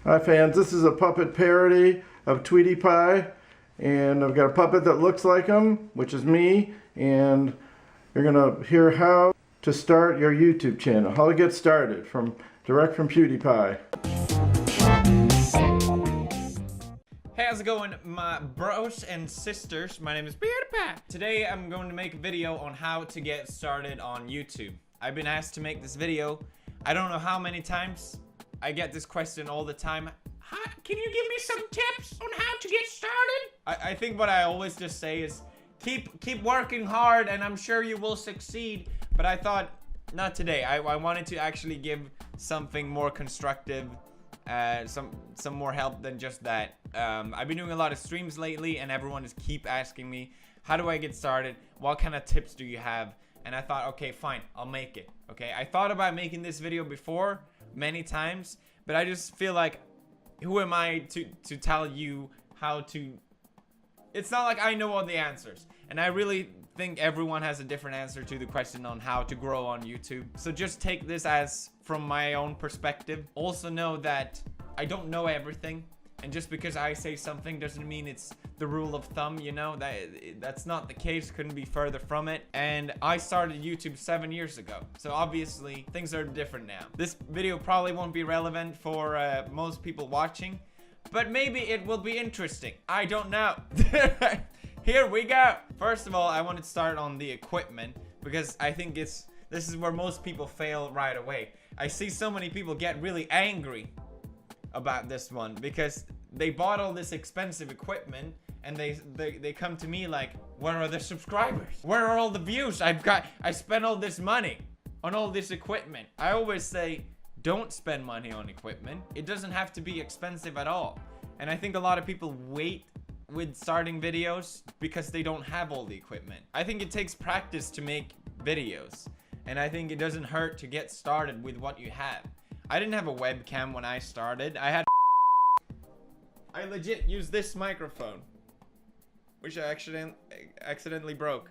Hi fans, this is a puppet parody of Pewdiepie, and I've got a puppet that looks like him, which is me, and you're gonna hear how to start your YouTube channel, how to get started direct from Pewdiepie. Hey, how's it going, my bros and sisters? My name is Pewdiepie. Today I'm going to make a video on how to get started on YouTube. I've been asked to make this video I don't know how many times. I get this question all the time. Hi, can you give me some tips on how to get started? I think what I always just say is keep working hard and I'm sure you will succeed. But I thought, not today. I wanted to actually give something more constructive, some more help than just that. I've been doing a lot of streams lately and everyone just keep asking me, how do I get started? What kind of tips do you have? And I thought, okay, fine, I'll make it. Okay, I thought about making this video before many times, but I just feel like, who am I to tell you how to? It's not like I know all the answers, and I really think everyone has a different answer to the question on how to grow on YouTube. So just take this as from my own perspective. Also know that I don't know everything, and just because I say something doesn't mean it's the rule of thumb, you know? That's not the case, couldn't be further from it. And I started YouTube 7 years ago, so obviously things are different now. This video probably won't be relevant for most people watching, but maybe it will be interesting. I don't know. Here we go. First of all, I want to start on the equipment because I think this is where most people fail right away. I see so many people get really angry about this one because they bought all this expensive equipment and they come to me like, where are the subscribers? Where are all the views? I spent all this money on all this equipment. I always say, don't spend money on equipment. It doesn't have to be expensive at all. And I think a lot of people wait with starting videos because they don't have all the equipment. I think it takes practice to make videos, and I think it doesn't hurt to get started with what you have. I didn't have a webcam when I started. I legit used this microphone, which I accidentally broke.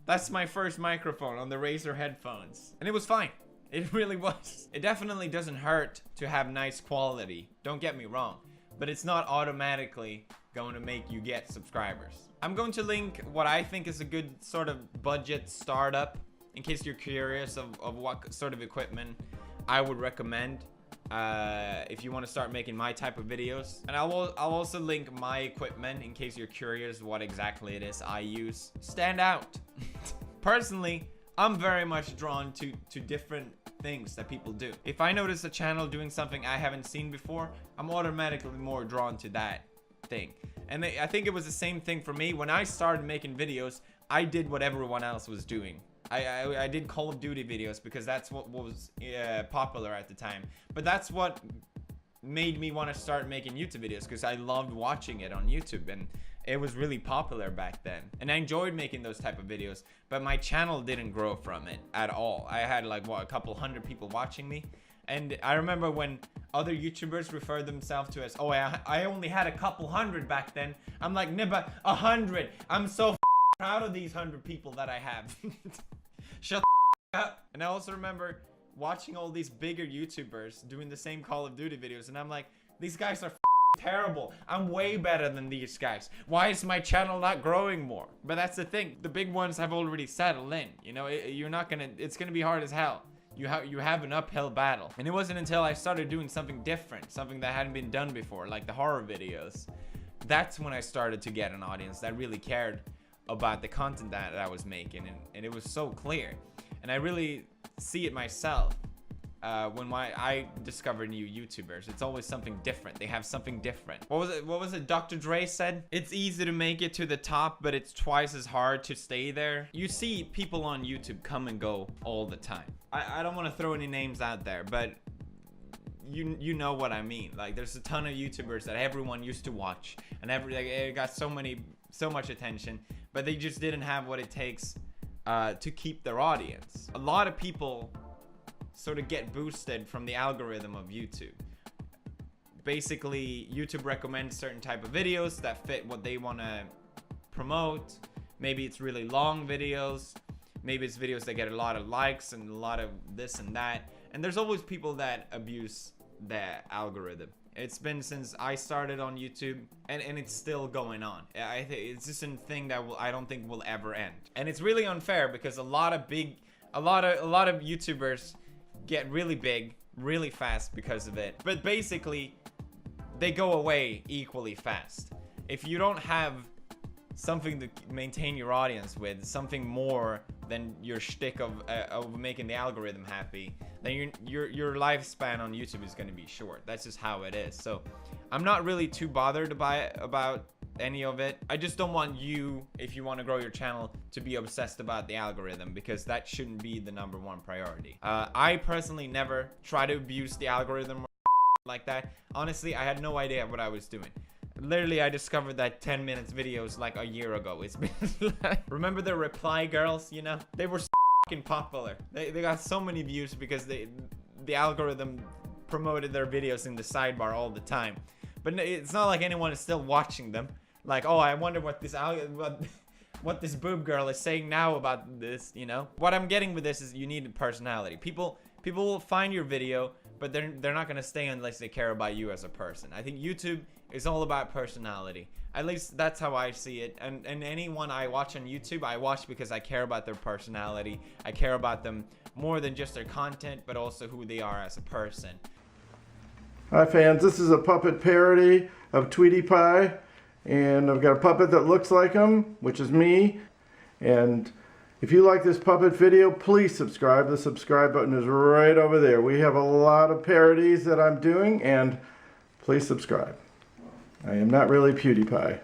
That's my first microphone on the Razer headphones, and it was fine. It really was. It definitely doesn't hurt to have nice quality, don't get me wrong, but it's not automatically going to make you get subscribers. I'm going to link what I think is a good sort of budget startup in case you're curious of what sort of equipment I would recommend if you want to start making my type of videos. And I'll also link my equipment in case you're curious what exactly it is I use. Stand out. Personally, I'm very much drawn to different things that people do. If I notice a channel doing something I haven't seen before, I'm automatically more drawn to that thing. And I think it was the same thing for me. When I started making videos, I did what everyone else was doing. I did Call of Duty videos because that's what was popular at the time. But that's what made me want to start making YouTube videos, because I loved watching it on YouTube and it was really popular back then. And I enjoyed making those type of videos, but my channel didn't grow from it at all. I had like, what, a couple hundred people watching me. And I remember when other YouTubers referred themselves to as, oh, I only had a couple hundred back then. I'm like, nibba, 100. I'm so proud of these 100 people that I have. Shut up. And I also remember watching all these bigger YouTubers doing the same Call of Duty videos, and I'm like, these guys are terrible. I'm way better than these guys. Why is my channel not growing more? But that's the thing. The big ones have already settled in. You know, it's gonna be hard as hell. You have an uphill battle. And it wasn't until I started doing something different, something that hadn't been done before, like the horror videos. That's when I started to get an audience that really cared about the content that I was making, and it was so clear. And I really see it myself when I discover new YouTubers. It's always something different. They have something different. What was it Dr. Dre said? It's easy to make it to the top, but it's twice as hard to stay there. You see people on YouTube come and go all the time. I don't want to throw any names out there, but you know what I mean. Like, there's a ton of YouTubers that everyone used to watch, and it got so much attention, but they just didn't have what it takes to keep their audience. A lot of people sort of get boosted from the algorithm of YouTube. Basically, YouTube recommends certain type of videos that fit what they want to promote. Maybe it's really long videos. Maybe it's videos that get a lot of likes and a lot of this and that. And there's always people that abuse the algorithm. It's been since I started on YouTube, and it's still going on. I think it's just a thing that I don't think will ever end. And it's really unfair because a lot of YouTubers get really big really fast because of it. But basically, they go away equally fast. If you don't have something to maintain your audience with, something more than your shtick of making the algorithm happy, then your lifespan on YouTube is going to be short. That's just how it is. So I'm not really too bothered about any of it. I just don't want you, if you want to grow your channel, to be obsessed about the algorithm, because that shouldn't be the #1 priority. I personally never try to abuse the algorithm like that. Honestly, I had no idea what I was doing. Literally, I discovered that 10 minutes videos like a year ago. It's been like, remember the reply girls, you know? They were so fucking popular. They got so many views because the algorithm promoted their videos in the sidebar all the time. But it's not like anyone is still watching them. Like, oh, I wonder what what this boob girl is saying now about this, you know? What I'm getting with this is you need personality. People will find your video, but they're not gonna stay unless they care about you as a person. I think YouTube is all about personality. At least that's how I see it. And anyone I watch on YouTube, I watch because I care about their personality. I care about them more than just their content, but also who they are as a person. Hi fans, this is a puppet parody of Pewdiepie, and I've got a puppet that looks like him, which is me. And if you like this puppet video, please subscribe. The subscribe button is right over there. We have a lot of parodies that I'm doing, and please subscribe. I am not really Pewdiepie.